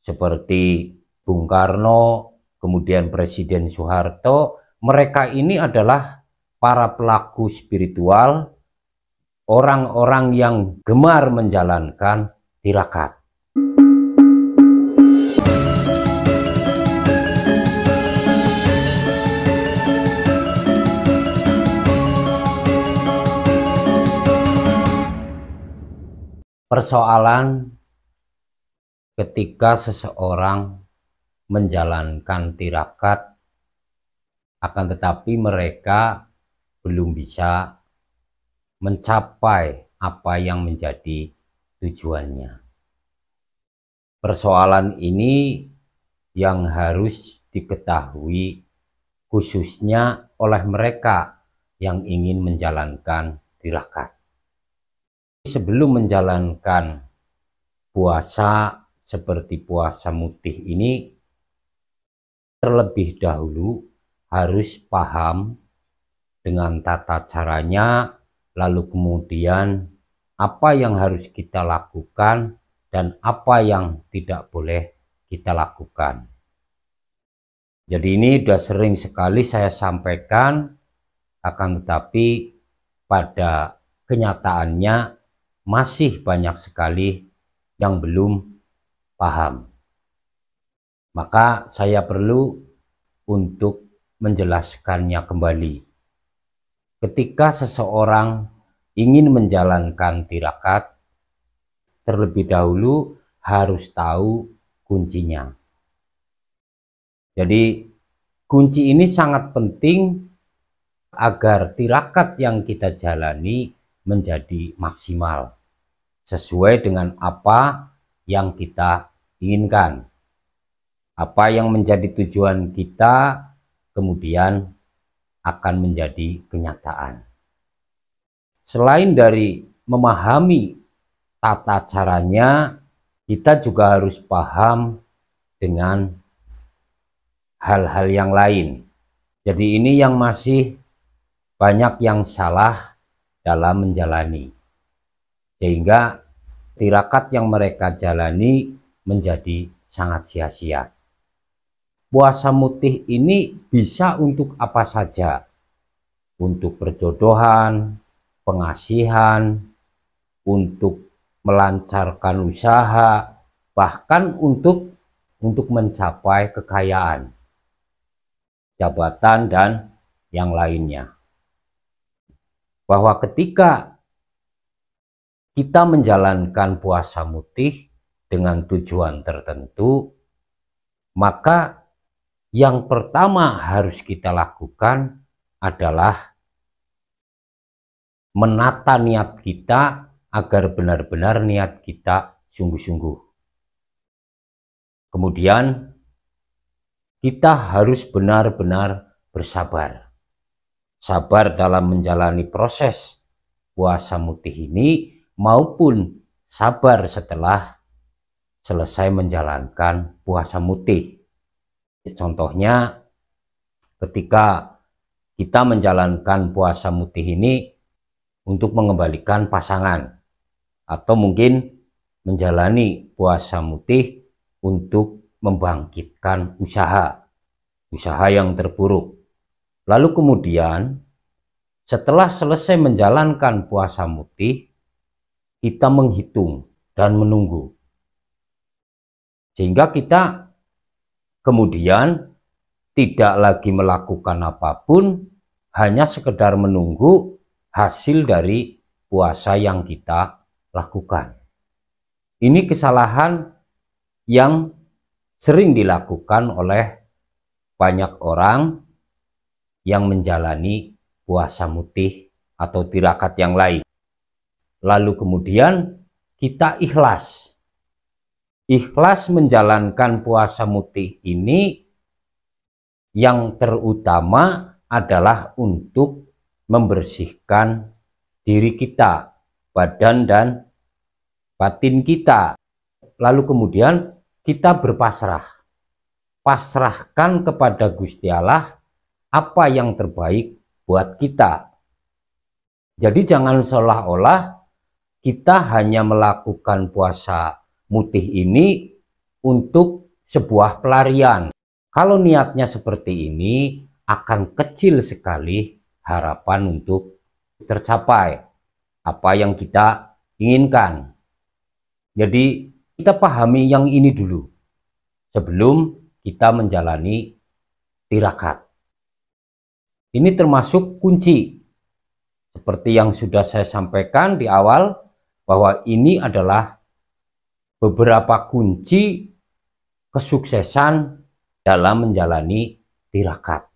seperti Bung Karno, kemudian Presiden Soeharto. Mereka ini adalah para pelaku spiritual, orang-orang yang gemar menjalankan tirakat. Persoalan ketika seseorang menjalankan tirakat, akan tetapi mereka belum bisa mencapai apa yang menjadi tujuannya. Persoalan ini yang harus diketahui khususnya oleh mereka yang ingin menjalankan tirakat. Sebelum menjalankan puasa seperti puasa mutih ini, terlebih dahulu harus paham dengan tata caranya, lalu kemudian apa yang harus kita lakukan dan apa yang tidak boleh kita lakukan. Jadi ini sudah sering sekali saya sampaikan, akan tetapi pada kenyataannya masih banyak sekali yang belum paham. Maka saya perlu untuk menjelaskannya kembali. Ketika seseorang ingin menjalankan tirakat, terlebih dahulu harus tahu kuncinya. Jadi kunci ini sangat penting agar tirakat yang kita jalani menjadi maksimal sesuai dengan apa yang kita inginkan, apa yang menjadi tujuan kita kemudian akan menjadi kenyataan. Selain dari memahami tata caranya, kita juga harus paham dengan hal-hal yang lain. Jadi ini yang masih banyak yang salah dalam menjalani, sehingga tirakat yang mereka jalani menjadi sangat sia-sia. Puasa mutih ini bisa untuk apa saja, untuk perjodohan, pengasihan, untuk melancarkan usaha, bahkan untuk mencapai kekayaan, jabatan, dan yang lainnya. Bahwa ketika kita menjalankan puasa mutih dengan tujuan tertentu, maka yang pertama harus kita lakukan adalah menata niat kita agar benar-benar niat kita sungguh-sungguh. Kemudian kita harus benar-benar bersabar. Sabar dalam menjalani proses puasa mutih ini maupun sabar setelah selesai menjalankan puasa mutih. Contohnya ketika kita menjalankan puasa mutih ini untuk mengembalikan pasangan, atau mungkin menjalani puasa mutih untuk membangkitkan usaha yang terpuruk. Lalu kemudian setelah selesai menjalankan puasa mutih, kita menghitung dan menunggu. Sehingga kita kemudian tidak lagi melakukan apapun, hanya sekedar menunggu hasil dari puasa yang kita lakukan. Ini kesalahan yang sering dilakukan oleh banyak orang yang menjalani puasa mutih atau tirakat yang lain. Lalu kemudian kita ikhlas menjalankan puasa mutih ini, yang terutama adalah untuk membersihkan diri kita, badan dan batin kita. Lalu kemudian kita berpasrah, pasrahkan kepada Gusti Allah apa yang terbaik buat kita. Jadi jangan seolah-olah kita hanya melakukan puasa mutih ini untuk sebuah pelarian. Kalau niatnya seperti ini, akan kecil sekali harapan untuk tercapai apa yang kita inginkan. Jadi kita pahami yang ini dulu sebelum kita menjalani tirakat. Ini termasuk kunci, seperti yang sudah saya sampaikan di awal, bahwa ini adalah beberapa kunci kesuksesan dalam menjalani tirakat.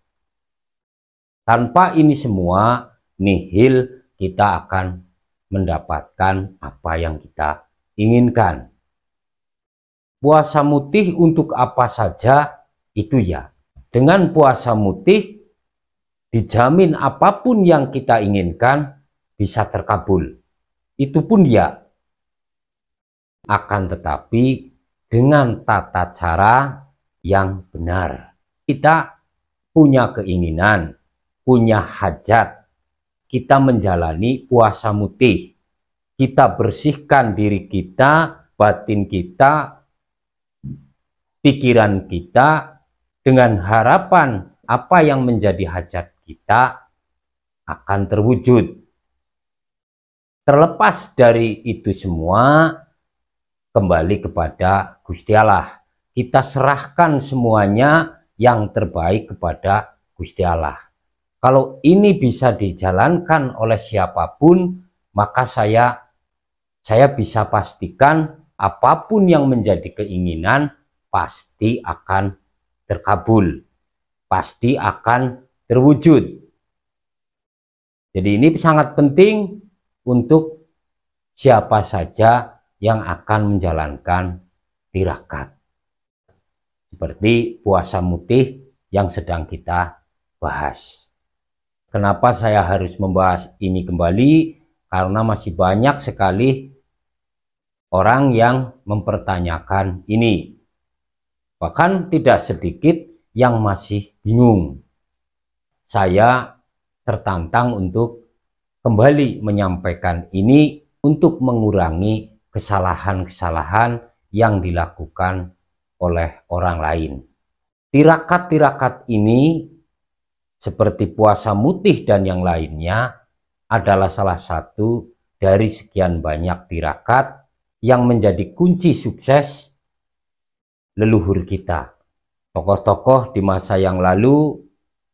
Tanpa ini semua, nihil, kita akan mendapatkan apa yang kita inginkan. Puasa mutih untuk apa saja, itu ya. Dengan puasa mutih, dijamin apapun yang kita inginkan bisa terkabul. Itu pun ya. Akan tetapi dengan tata cara yang benar. Kita punya keinginan, punya hajat, kita menjalani puasa mutih. Kita bersihkan diri kita, batin kita, pikiran kita, dengan harapan apa yang menjadi hajat kita akan terwujud. Terlepas dari itu semua, kembali kepada Gusti Allah. Kita serahkan semuanya yang terbaik kepada Gusti Allah. Kalau ini bisa dijalankan oleh siapapun, maka saya bisa pastikan apapun yang menjadi keinginan pasti akan terkabul, pasti akan terwujud. Jadi ini sangat penting untuk siapa saja yang akan menjalankan tirakat. Seperti puasa mutih yang sedang kita bahas. Kenapa saya harus membahas ini kembali? Karena masih banyak sekali orang yang mempertanyakan ini. Bahkan tidak sedikit yang masih bingung. Saya tertantang untuk kembali menyampaikan ini untuk mengurangi kesalahan-kesalahan yang dilakukan oleh orang lain. Tirakat-tirakat ini seperti puasa mutih dan yang lainnya adalah salah satu dari sekian banyak tirakat yang menjadi kunci sukses leluhur kita. Tokoh-tokoh di masa yang lalu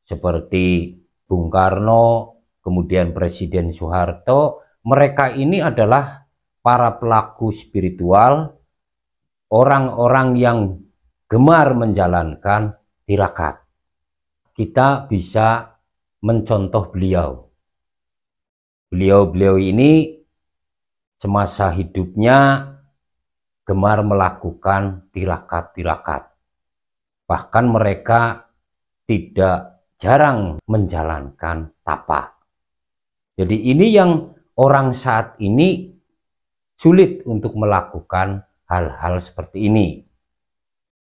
seperti Bung Karno, kemudian Presiden Soeharto, mereka ini adalah para pelaku spiritual, orang-orang yang gemar menjalankan tirakat. Kita bisa mencontoh beliau. Beliau ini semasa hidupnya gemar melakukan tirakat-tirakat. Bahkan mereka tidak jarang menjalankan tapa. Jadi ini yang orang saat ini sulit untuk melakukan hal-hal seperti ini.